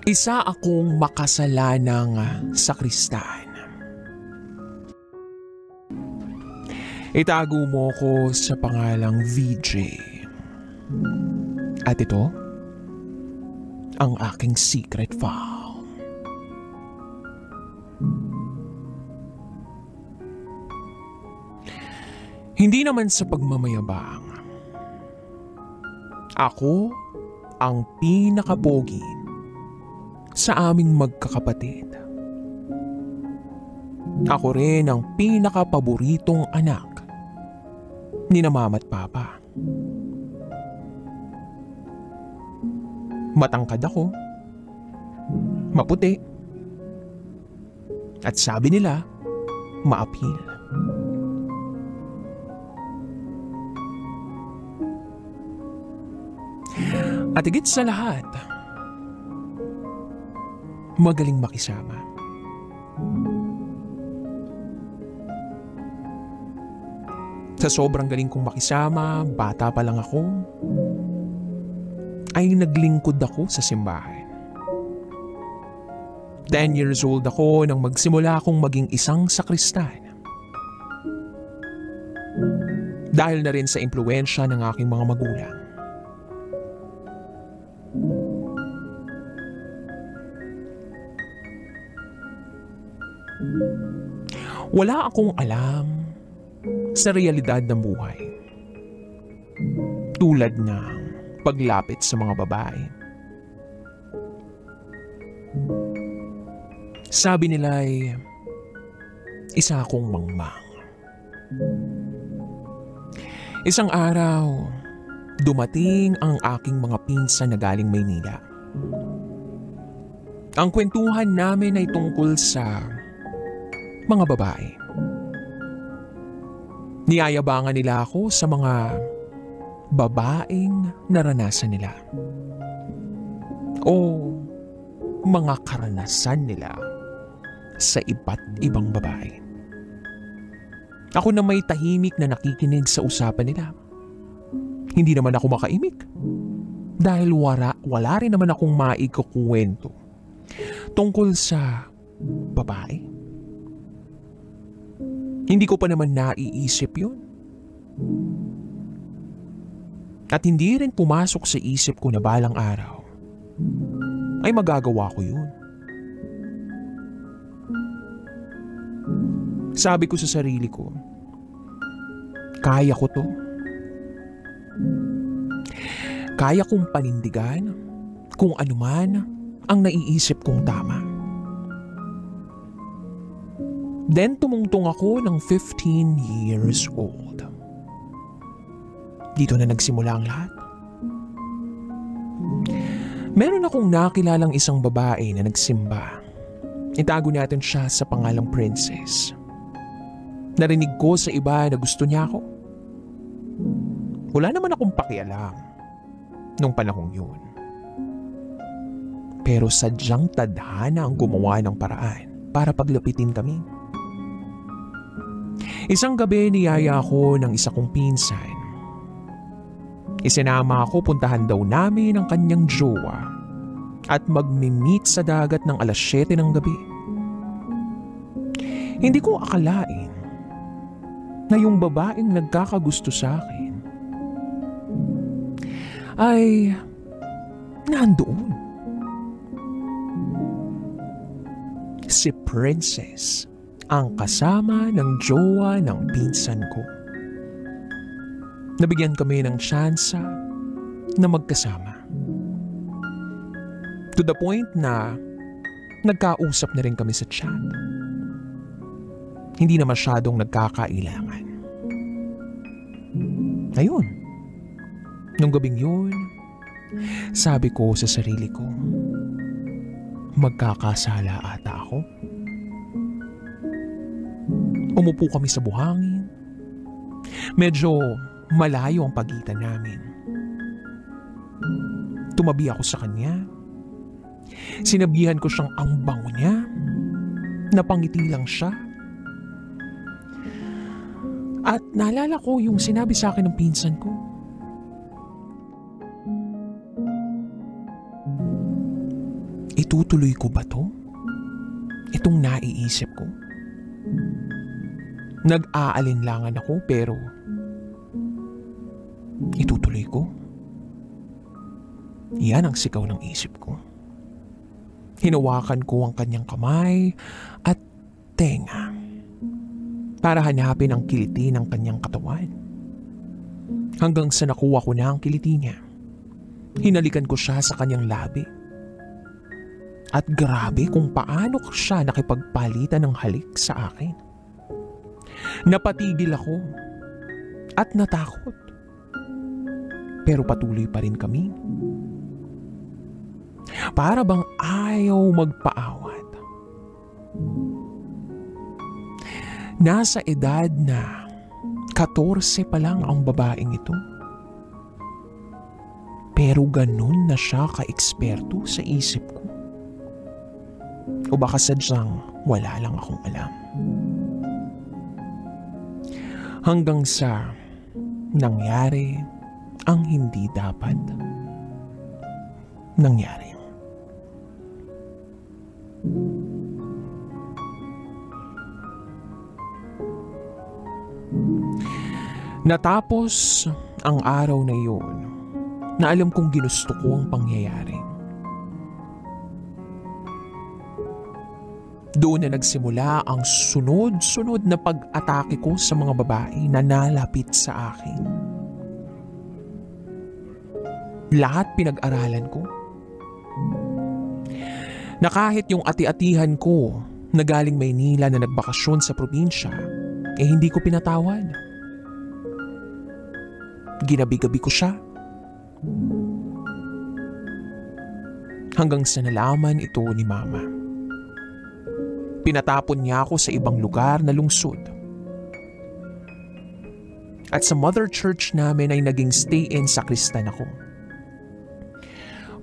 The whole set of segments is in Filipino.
Isa akong makasalanang sakristan. Itago mo ko sa pangalang VJ. At ito, ang aking secret file. Hindi naman sa pagmamayabang. Ako ang pinakapogi sa aming magkakapatid. Ako rin ang pinakapaboritong anak ni na mama at papa. Matangkad ako, maputi, at sabi nila, maapil. At higit sa lahat, magaling makisama. Sa sobrang galing kong makisama, bata pa lang ako, ay naglingkod ako sa simbahan. 10 years old ako nang magsimula akong maging isang sakristan. Dahil na rin sa impluwensya ng aking mga magulang. Wala akong alam sa realidad ng buhay. Tulad ng paglapit sa mga babae. Sabi nila ay isa akong mangmang. Isang araw, dumating ang aking mga pinsan na galing Maynila. Ang kwentuhan namin ay tungkol sa mga babae. Niyayabangan nila ako sa mga babaeng naranasan nila o mga karanasan nila sa iba't ibang babae. Ako na may tahimik na nakikinig sa usapan nila. Hindi naman ako makaimik dahil wala rin naman akong maikukwento tungkol sa babae. Hindi ko pa naman naiisip yun. At hindi rin pumasok sa isip ko na balang araw ay magagawa ko yun. Sabi ko sa sarili ko, kaya ko to. Kaya kong panindigan kung ano man ang naiisip kong tama. Then tumungtong ako ng 15 years old. Dito na nagsimula ang lahat. Meron akong nakilalang isang babae na nagsimba. Itago natin siya sa pangalang Princess. Narinig ko sa iba na gusto niya ako. Wala naman akong pakialam nung panahong yun. Pero sadyang tadhana ang gumawa ng paraan para paglapitin kami. Isang gabi niyaya ako ng isa kong pinsan. Isinama ako puntahan daw namin ang kanyang jowa at magmi-meet sa dagat ng 7:00 ng gabi. Hindi ko akalain na yung babaeng nagkakagusto sa akin ay nandoon. Si Princess ang kasama ng jowa ng pinsan ko. Nabigyan kami ng tsansa na magkasama. To the point na nagkausap na rin kami sa chat. Hindi na masyadong nagkakailangan. Ayun, nung gabing yun, sabi ko sa sarili ko, magkakasala ata ako. Umupo kami sa buhangin. Medyo malayo ang pagitan namin. Tumabi ako sa kanya. Sinabihan ko siyang ang bango niya. Napangiti lang siya. At naalala ko yung sinabi sa akin ng pinsan ko. Itutuloy ko ba to? Itong naiisip ko? Nag-aalinlangan ako pero itutuloy ko? Yan ang sigaw ng isip ko. Hinawakan ko ang kanyang kamay at tenga para hanapin ang kiliti ng kanyang katawan. Hanggang sa nakuha ko na ang kiliti niya. Hinalikan ko siya sa kanyang labi. At grabe kung paano siya nakipagpalitan ng halik sa akin. Napatigil ako at natakot. Pero patuloy pa rin kami. Para bang ayaw magpaawat. Nasa edad na 14 pa lang ang babaeng ito. Pero ganun na siya ka-eksperto sa isip ko. O baka sadyang wala lang akong alam. Hanggang sa nangyari ang hindi dapat nangyari. Natapos ang araw na iyon na alam kong ginusto ko ang pangyayari. Doon na nagsimula ang sunod-sunod na pag-atake ko sa mga babae na nalapit sa akin. Lahat pinag-aralan ko. Na kahit yung ati-atihan ko na galing Maynila na nagbakasyon sa probinsya, hindi ko pinatawad. Ginabi-gabi ko siya. Hanggang sa nalaman ito ni Mama. Pinatapon niya ako sa ibang lugar na lungsod. At sa mother church namin ay naging stay-in sakristan ako.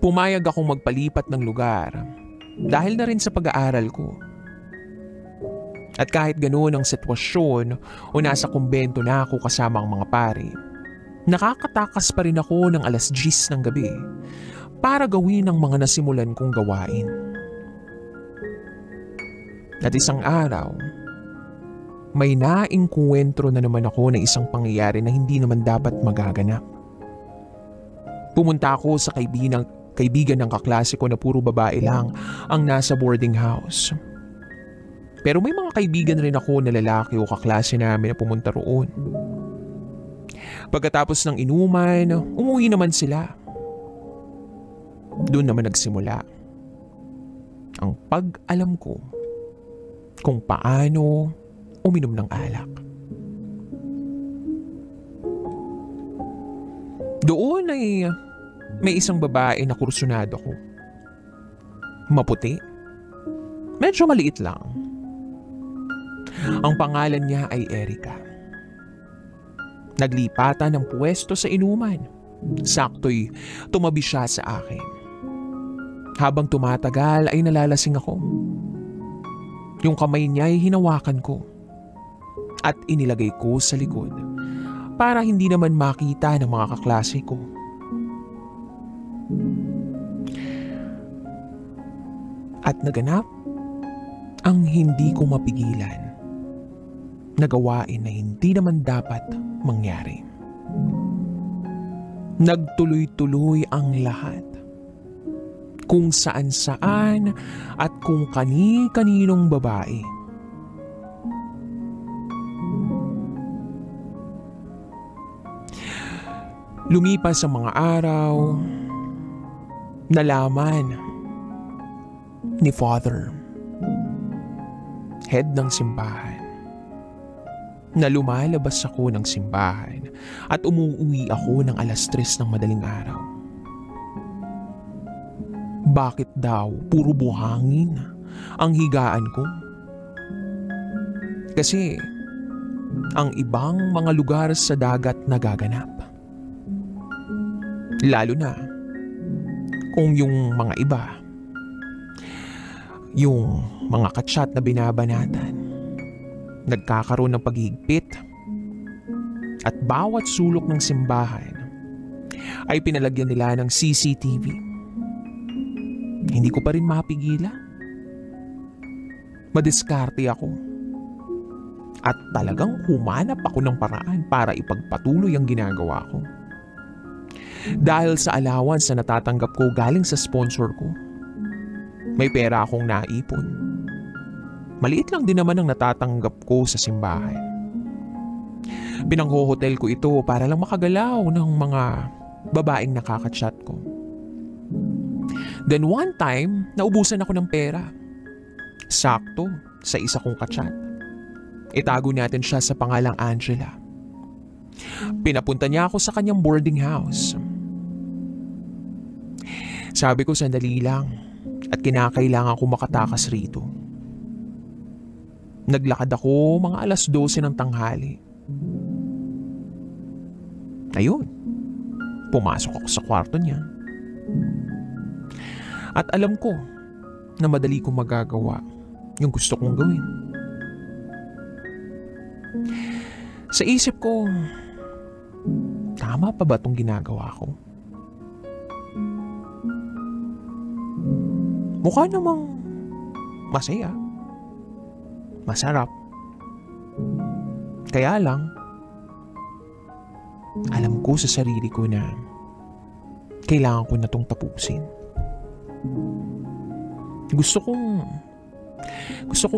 Pumayag akong magpalipat ng lugar dahil na rin sa pag-aaral ko. At kahit ganoon ang sitwasyon o nasa kumbento na ako kasama ang mga pari, nakakatakas pa rin ako ng 10:00 ng gabi para gawin ang mga nasimulan kong gawain. At isang araw, may naengkwentro na naman ako na isang pangyayari na hindi naman dapat magaganap. Pumunta ako sa kaibigan ng kaklase ko na puro babae lang ang nasa boarding house. Pero may mga kaibigan rin ako na lalaki o kaklase namin na pumunta roon. Pagkatapos ng inuman, umuwi naman sila. Doon naman nagsimula ang pag-alam ko kung paano uminom ng alak. Doon ay may isang babae na kursunado ko. Maputi. Medyo maliit lang. Ang pangalan niya ay Erica. Naglipatan ng pwesto sa inuman. Sakto'y tumabi siya sa akin. Habang tumatagal ay nalalasing ako. Yung kamay niya ay hinawakan ko at inilagay ko sa likod para hindi naman makita ng mga kaklase ko. At naganap ang hindi ko mapigilan na gawain na hindi naman dapat mangyari. Nagtuloy-tuloy ang lahat. Kung saan-saan at kung kani-kaninong babae. Lumipas ang mga araw, nalaman ni Father, head ng simbahan, na lumalabas ako ng simbahan at umuwi ako ng 3:00 ng madaling araw. Bakit daw puro buhangin ang higaan ko? Kasi ang ibang mga lugar sa dagat nagaganap. Lalo na kung yung mga iba, yung mga katsat na binabanatan, nagkakaroon ng paghigpit at bawat sulok ng simbahan ay pinalagyan nila ng CCTV. Hindi ko pa rin mapigilan. Madiskarte ako. At talagang humanap ako ng paraan para ipagpatuloy ang ginagawa ko. Dahil sa allowance na natatanggap ko galing sa sponsor ko, may pera akong naipon. Maliit lang din naman ang natatanggap ko sa simbahan. Pinanghohotel ko ito para lang makagalaw ng mga babaeng nakaka-chat ko. Then one time, naubusan ako ng pera. Sakto sa isa kong ka-chat. Itago natin siya sa pangalang Angela. Pinapunta niya ako sa kanyang boarding house. Sabi ko sandali lang at kinakailangan ko makatakas rito. Naglakad ako mga 12:00 ng tanghali. Ayun, pumasok ako sa kwarto niya. At alam ko na madali kong magagawa yung gusto kong gawin. Sa isip ko, tama pa ba itong ginagawa ko? Mukha namang masaya, masarap. Kaya lang, alam ko sa sarili ko na kailangan ko na itong tapusin. Gusto kong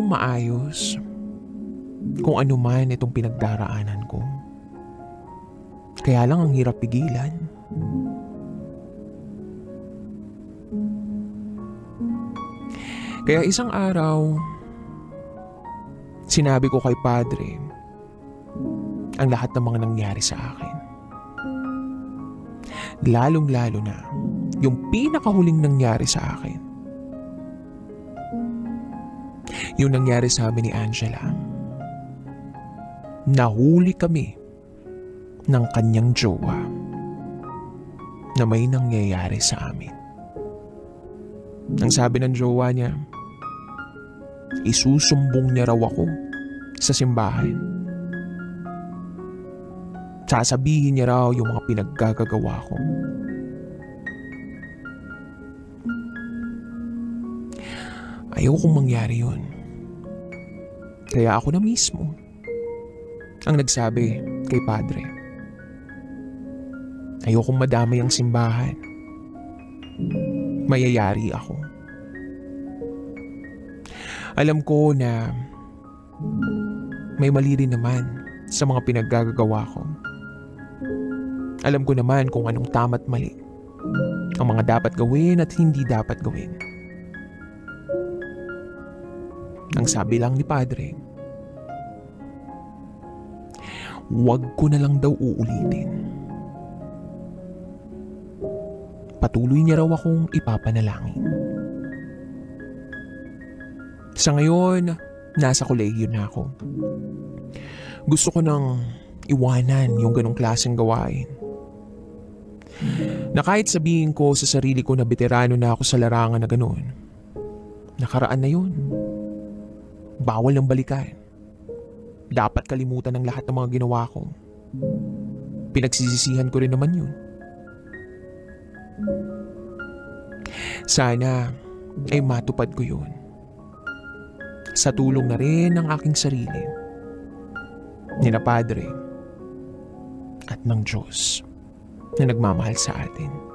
maayos kung ano man itong pinagdaraanan ko. Kaya lang ang hirap pigilan. Kaya isang araw, sinabi ko kay Padre ang lahat ng mga nangyari sa akin. Lalong-lalo na yung pinakahuling nangyari sa akin. Yung nangyari sa amin ni Angela. Nahuli kami ng kanyang jowa na may nangyayari sa amin. Ang sabi ng jowa niya, isusumbong niya raw ako sa simbahan. Sasabihin niya raw yung mga pinaggagawa ko. Ayokong mangyari yun. Kaya ako na mismo ang nagsabi kay Padre. Ayokong madamay ang simbahan. Mayayari ako. Alam ko na may mali rin naman sa mga pinaggagawa ko. Alam ko naman kung anong tama't mali, ang mga dapat gawin at hindi dapat gawin. Ang sabi lang ni Padre, huwag ko na lang daw uulitin. Patuloy niya raw akong ipapanalangin. Sa ngayon, nasa kolehiyo na ako. Gusto ko nang iwanan yung ganong klaseng gawain. Na kahit sabihin ko sa sarili ko na veterano na ako sa larangan na ganon, nakaraan na yun. Bawal ng balikan. Dapat kalimutan ng lahat ng mga ginawa ko. Pinagsisisihan ko rin naman yun. Sana ay matupad ko yun. Sa tulong na rin ng aking sarili, nina Padre, at ng Diyos na nagmamahal sa atin.